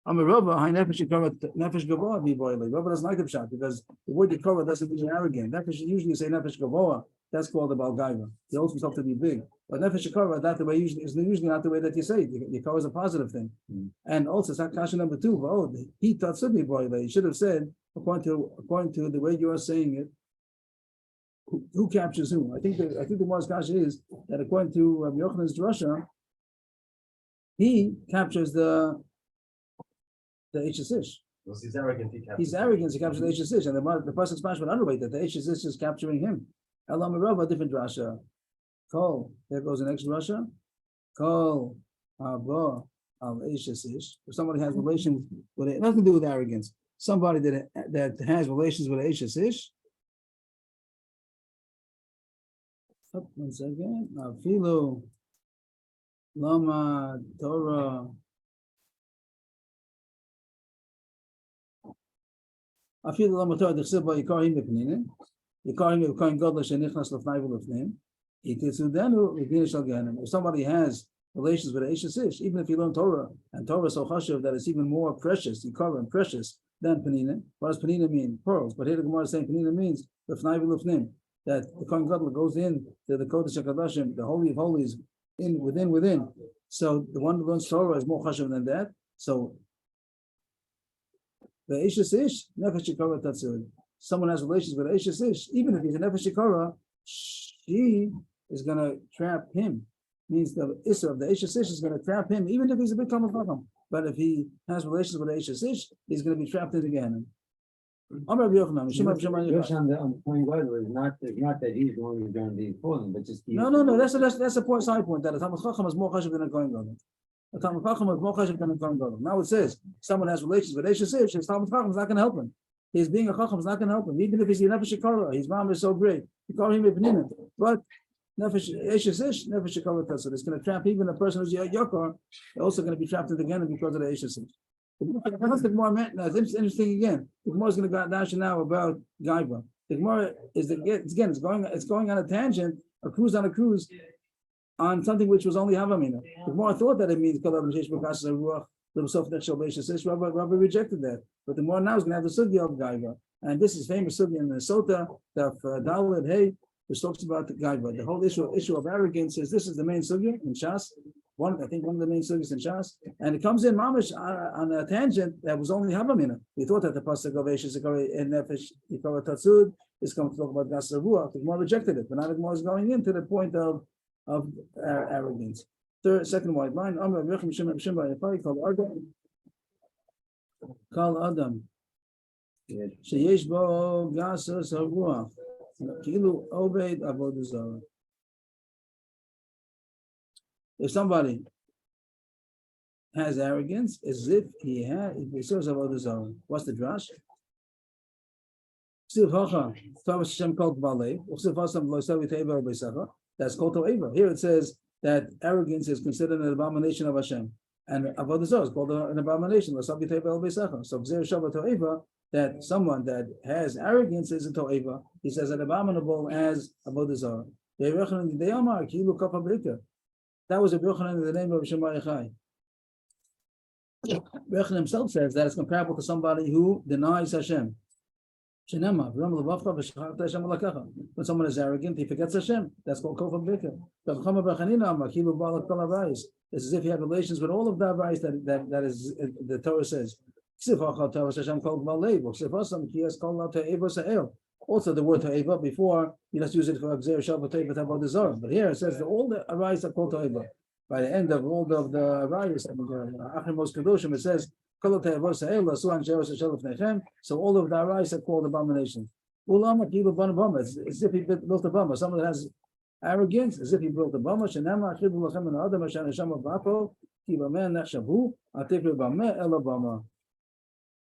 I'm a Rava. Nefesh gavoa miboile. Rava doesn't like the pshat because the word yikara doesn't mean arrogant. Nefesh usually say nefesh gavoa. That's called the Baal Gaiva. He holds himself to be big. But nefesh yikara, that the way is usually not the way that you say it. Yikara is a positive thing. And also, kasha number 2. Oh, he tatsu miboile. He should have said according to the way you are saying it. Who captures who? I think the Gemara's kasha is that according to Rabbi Yochanan's drasha, he captures the Eishesish. Because he's arrogant, He's arrogant, he captures the Eishesish. And the person's punishment underweight that the Eishesish is capturing him. Elam Rav, a different drasha. Kol, there goes the next drasha. Kol Haba al Eishesish. If somebody has relations with it, nothing to do with arrogance. Somebody that has relations with Eishesish. One second. Afilu Lama Torah. Afilu Lama Torah Dechseba Yikarim Bepninin. Yikarim Yikarim Godla Shenichnas Lefnai V'Lefnim. Yitisudenu Yidin Shal Gehenim. If somebody has relations with Eishesish, even if you learn Torah, and Torah is so chashuv that it's even more precious, Yikarim precious than Penina. What does Penina mean? Pearls. But here the Gemara is saying Penina means Lefnai V'Lefnim. That the Kohen Gadol goes in to the Kodesh HaKadoshim, the Holy of Holies, within. So the one who learns Torah is more chashuv than that. So the Eishesish nefesh shikara tatzur. Someone has relations with Eishesish, even if he's a nefesh shikara, she is going to trap him. Means the Isra of the Eishesish is going to trap him, even if he's a big Talmud Chacham. But if he has relations with the Eishesish, he's going to be trapped in the Gehenna. I'm Rabbi Yochanan. On the point is not that he's the one who's going to be falling, but just No. That's a point, side point that a Talmud Chacham is more chashuv than a Kohen Gadol. A Talmud Chacham is more chashuv than a Kohen Gadol. Now it says someone has relations with Eishesish, his Talmud Chacham is not going to help him. His being a Chacham is not going to help him, even if he's a nefesh shikara. His mom is so great. You call him a Penina, but nefesh Eishesish nefesh shikara tatzur. It's going to trap even a person who's yakar. They're also going to be trapped in the Gehenna because of the Eishesish. The Gemara meant, it's interesting again. The Gemara is going to go dash now about Gaiva. The Gemara is it's going on a tangent, a cruise on something which was only Havamina. The Gemara thought that it means Rabbi rejected that. But the Gemara now is going to have the sugya of Gaiva. And this is famous sugya in the Sotah, that Dalit Hey, which talks about the Gaiva. The whole issue of arrogance is this is the main sugya in Shas. One of the main sugyas in Shas, and it comes in mamish on a tangent that was only Havamina. We thought that the pasuk of Eishes and Nefesh Yikara Tatsud is going to talk about Gas Ruach. The Gemara rejected it, but now the Gemara is going into the point of arrogance. Second white line. Kal Adam. Sheyesh bo Gas Ruach. Kilu Obed Avodah Zarah. If somebody has arrogance, as if he serves Avodah Zarah. What's the drash? That's called To'eva. Here it says that arrogance is considered an abomination of Hashem, and Avodah Zarah is called an abomination. So that someone that has arrogance is a To'eva. He says an abominable as Avodah Zarah. That was a Yochanan in the name of Shema Yechai. Rechon himself says that it's comparable to somebody who denies Hashem. When someone is arrogant, he forgets Hashem. That's called kofar bika. It's as if he had relations with all of the avais that is the Torah says. Also, the word ta'eva before you just use it for Xer Shabbat Ta'eva Dezor. But here it says that all the avais are called ta'eva. By the end of all of the avais, Achimos Kedoshim, it says. So all of the avais are called abominations. It's as if he built a bama. Someone that has arrogance, as if he built a bama.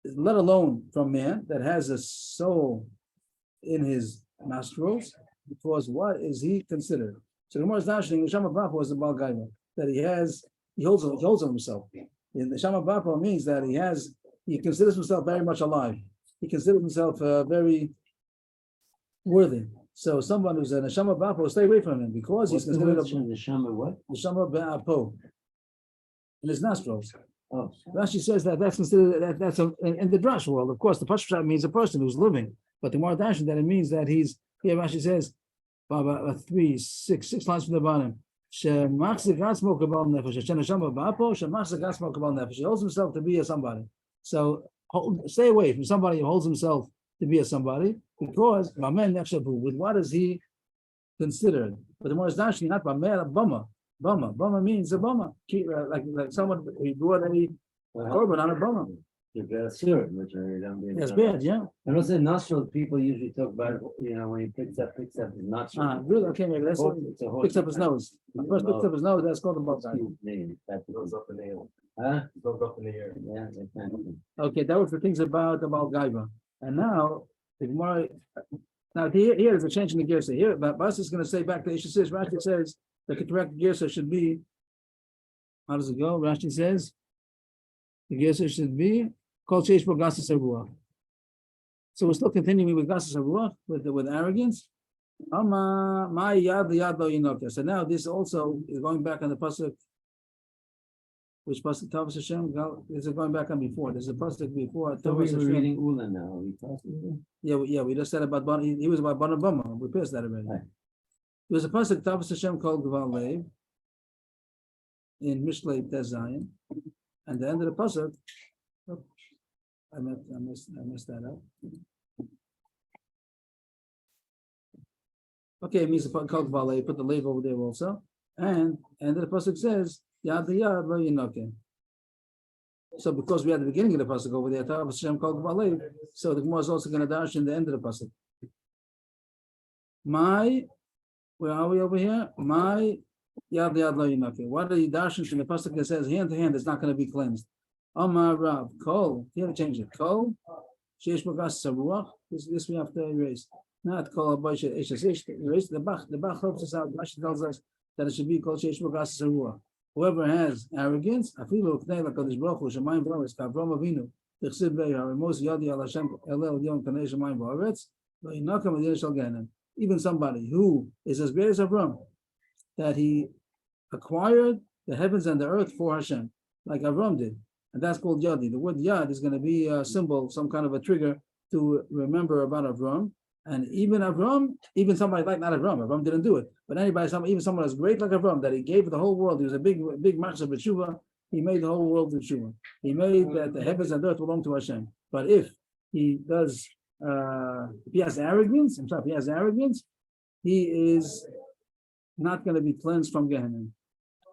Let alone from man that has a soul in his nostrils, because what is he considered? So the Gemara is dashing. Neshama Bapa was the Baal Gaiva that he holds on himself. In the Neshama Bapa means that he considers himself very much alive. He considers himself very worthy. So someone who's a Neshama Bapa will stay away from him because he's considered a Neshama what? Neshama Ba'apo in his nostrils. Oh, Rashi says that's considered that's in the Drash world. Of course, the Pashut means a person who's living, but the Gemara Dashin that it means that he's here. Rashi says, six lines from the bottom. He holds himself to be a somebody. So stay away from somebody who holds himself to be a somebody, because with what is he considered? But the more is actually not bama. Bama means a bama. Like someone who brought any korban on a bama. That's bad, yeah. And also nostril, people usually talk about, when he picks up his nostril. Really? Okay, maybe that's what picks up his nose. First picks up his nose, that's called a bama. Goes up in the air. Huh? Goes up in the air. Yeah, okay, that was the things about Gaiva. And now, the Gemara, here is a change in the Gersa. Here, but Bas is going to say back to Rashi says, the correct Gersa should be, how does it go? Rashi says, the Gersa should be, called Sheish Bo Gasas HaRuach. So we're still continuing with Gasas HaRuach, with arrogance. So now this also is going back on the pasuk. Which pasuk? Tavas Hashem. This is going back on before. There's a pasuk before. So we were reading Ula now. Yeah. We just said about Ban. He was about Ban Bama. We passed that already. Right. There was a pasuk Tavas Hashem called Gval Lev in Mishlei Tezayin, and the end of the pasuk. I messed that up. Okay, it means the pasuk called Gval Lev. Put the Lev over there also, and the pasuk says. Yad yad lo yinoken. So because we had the beginning of the pasuk over there, Tavas Hashem called Balev, so the Gemara is also going to dash in the end of the pasuk. Where are we over here? My yad yad lo yinoken. What are you dashing from the pasuk that says hand to hand is not going to be cleansed? Amar Rav Kol. Here to change it. Kol sheish b'gas saruach. This we have to erase. Not Kol abaysh eshes. Erase the Bach. The Bach helps us out. Rashi tells us that it should be called sheish b'gas saruach. Whoever has arrogance, afilu k'nei l'kadosh baruch hu shemayim v'aretz k'Avrohom Avinu t'chsiv be'yar emos yadi al Hashem elel yom kanei shemayim v'aretz v'inakam adin shel gehenim. Even somebody who is as great as Avram, that he acquired the heavens and the earth for Hashem, like Avram did, and that's called yadi. The word yad is going to be a symbol, some kind of a trigger to remember about Avram. And even Avram, even somebody like not Avram didn't do it, but even someone as great like Avram, that he gave the whole world. He was a big master of Tshuva. He made the whole world with Tshuva. He made that the heavens and earth belong to Hashem. But if he does, if he has arrogance, he is not going to be cleansed from Gehenna.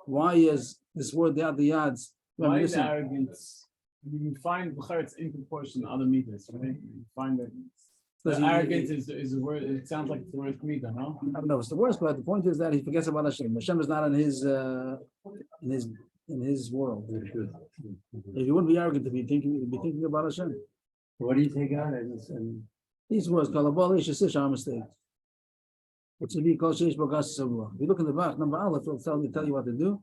Why is this word the yads? Why is arrogance? You find it's in proportion to other meters, right? You find that. The arrogance is a word. It sounds like it's the word Kmita, no? I don't know. It's the worst, but the point is that he forgets about Hashem. Hashem is not in his world. If you wouldn't be arrogant to be thinking about Hashem. What do you take out? These words, Kalabal Ish are a mistake. It should be called Sheish Bogas Saruach. If you look in the back, number Aleph will tell you what to do,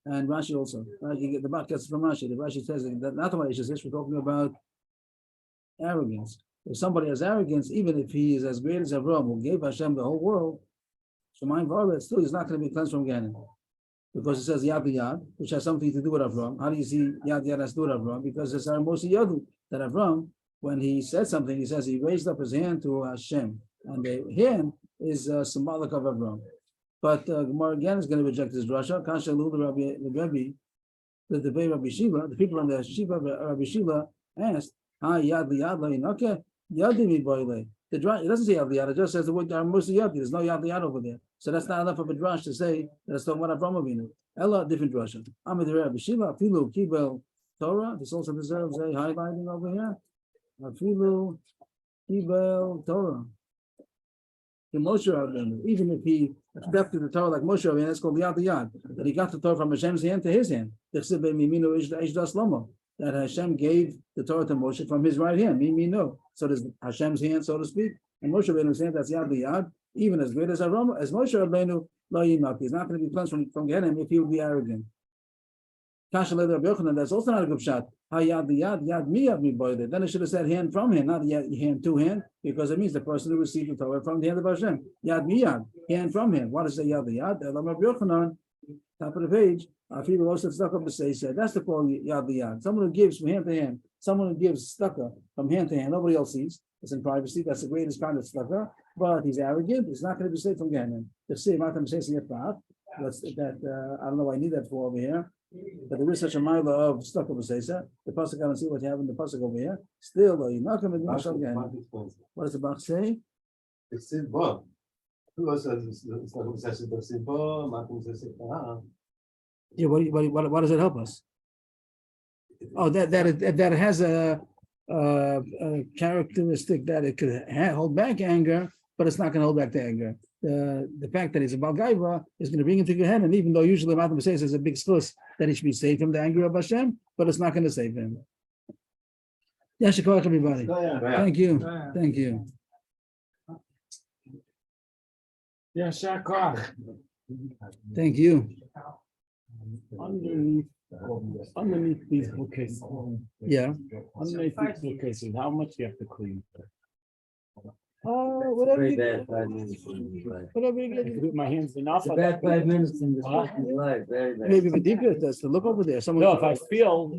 and Rashi also. The back gets from Rashi. The Rashi says that not only Ish we're talking about arrogance. If somebody has arrogance, even if he is as great as Avram, who gave Hashem the whole world, Shemayim v'aretz, still he's not going to be cleansed from Gehenna. because it says Yad Yad, which has something to do with Avram. How do you see Yad Yad has to do with Avram? Because it's Mosi Yadu that Avram, when he said something, he says he raised up his hand to Hashem, and the hand is symbolic of Avram. But Gemara again is going to reject this drasha. Kasha Lu the Rebbe, the debate Rabbi Shila, the people on the Shiva Rabbi Shila asked, Yad Yad okay, Yadi mi boile. It doesn't say Yad Yad, it just says the word Mosi Yadi. There's no Yad Yad over there. So that's not enough of a drash to say that it's talking about Avram Avinu. Ella, different drasha. Amid Rabbi Shila, Filu Kibel Torah. This also deserves a highlighting over here. Filu Kibel Torah. Even if he accepted the Torah like Moshe Rabbeinu, it's called Yad Yad, that he got the Torah from Hashem's hand to his hand. That Hashem gave the Torah to Moshe from his right hand. So there's Hashem's hand, so to speak, and Moshe Rabbeinu's hand. That's Yad Yad. Even as great as Moshe Rabbeinu, he's not going to be cleansed from Gehenna if he would be arrogant. That's also not a good shot. Then it should have said hand from hand, not hand to hand, because it means the person who received the Torah from the hand of Hashem. Yad miyad, hand from hand. What is the Yad Yad? Top of the page. That's the call Yad Yad. Someone who gives from hand to hand. Someone who gives tzedakah from hand to hand. Nobody else sees. It's in privacy. That's the greatest kind of tzedakah. But he's arrogant. He's not going to be safe from Gehenna. That's I don't know why I need that for over here. But there is such a mile of stuck over Sesa. The pasuk, I don't see what you have in the pasuk over here. Still, you're not going to be again. What does the Bach say? It's simple. Yeah, what does it help us? Oh, that has a characteristic that it could hold back anger, but it's not going to hold back the anger. The fact that he's a Balgaiva is going to bring him to Gehenna, and even though usually Matam says there's a big schuss that he should be saved from the anger of Hashem, but it's not going to save him. Yeah, Shikoach, everybody. Thank you. Thank you. Yeah, Shakar. Thank you. Underneath these bookcases. Yeah. Underneath these bookcases, how much do you have to clean? Whatever you get. Whatever you I get. can do my hands enough. It's a bad 5 minutes in this life. Very bad. Maybe Badika does to look over there. Someone. No, if I feel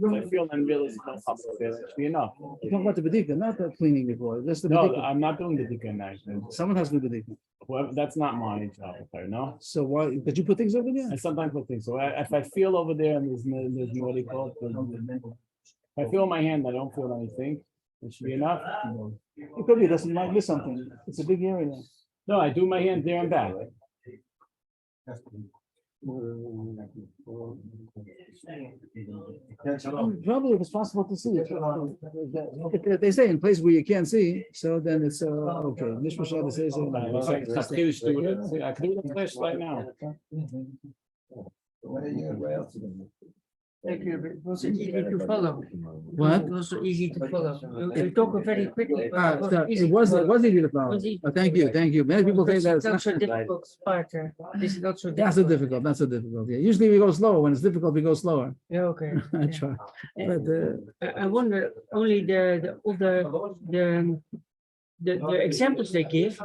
and realize no possible, that should be enough. You talk about the Badika, not the cleaning before. That's the No, Badika. I'm not doing the Dika now. Someone has to do Badika. Whoever, that's not my job, okay, no? So why? Did you put things over there? I sometimes put things, so if I feel over there and there's no, what do you call it? If I feel in my hand, I don't feel anything, it should be enough. It could be, doesn't might miss something. It's a big area. No, I do my hand there and back. Probably if it's possible to see. They say in places where you can't see, so then it's okay. Mishmashah says I can do the flashlight now. Thank you. It was easy to follow. What? It was so easy to follow. You talk very quickly. It was easy to follow. Thank you. Many people say that it's not not so difficult part. This is not so Not difficult. so difficult. Yeah. Usually we go slower. When it's difficult, we go slower. Yeah, okay. I try. But I wonder only the examples they give